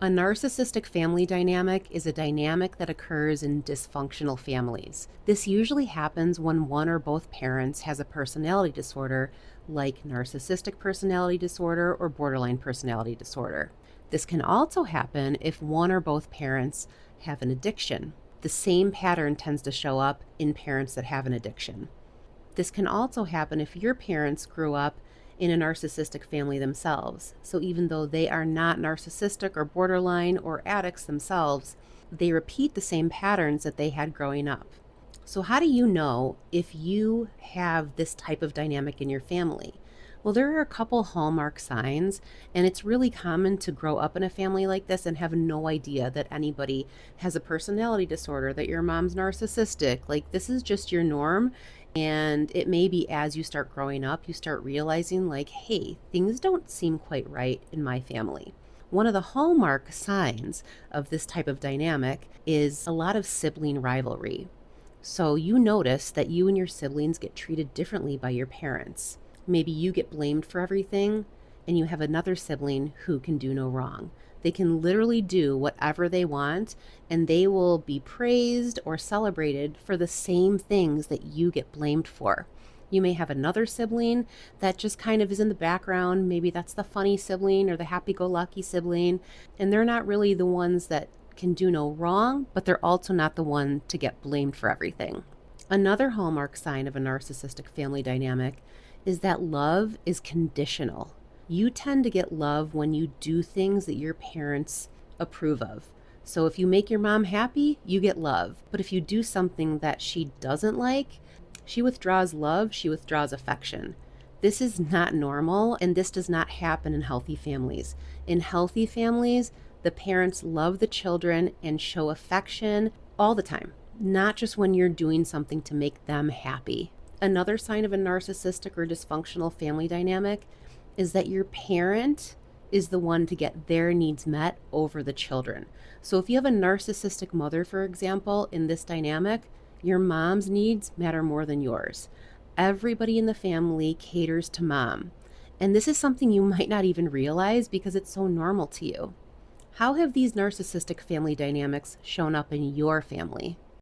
A narcissistic family dynamic is a dynamic that occurs in dysfunctional families. This usually happens when one or both parents has a personality disorder like narcissistic personality disorder or borderline personality disorder. This can also happen if one or both parents have an addiction. The same pattern tends to show up in parents that have an addiction. This can also happen if your parents grew up in a narcissistic family themselves. So even though they are not narcissistic or borderline or addicts themselves, they repeat the same patterns that they had growing up. So how do you know if you have this type of dynamic in your family? Well, there are a couple hallmark signs, and it's really common to grow up in a family like this and have no idea that anybody has a personality disorder, that your mom's narcissistic. Like, this is just your norm. And it may be as you start growing up, you start realizing, like, hey, things don't seem quite right in my family. One of the hallmark signs of this type of dynamic is a lot of sibling rivalry. So you notice that you and your siblings get treated differently by your parents. Maybe you get blamed for everything, and you have another sibling who can do no wrong. They can literally do whatever they want, and they will be praised or celebrated for the same things that you get blamed for. You may have another sibling that just kind of is in the background. Maybe that's the funny sibling or the happy-go-lucky sibling, and they're not really the ones that can do no wrong, but they're also not the one to get blamed for everything. Another hallmark sign of a narcissistic family dynamic is that love is conditional. You tend to get love when you do things that your parents approve of. So if you make your mom happy, you get love. But if you do something that she doesn't like, she withdraws love, she withdraws affection. This is not normal, and this does not happen in healthy families. In healthy families, the parents love the children and show affection all the time, not just when you're doing something to make them happy. Another sign of a narcissistic or dysfunctional family dynamic is that your parent is the one to get their needs met over the children. So if you have a narcissistic mother, for example, in this dynamic, your mom's needs matter more than yours. Everybody in the family caters to mom. And this is something you might not even realize because it's so normal to you. How have these narcissistic family dynamics shown up in your family?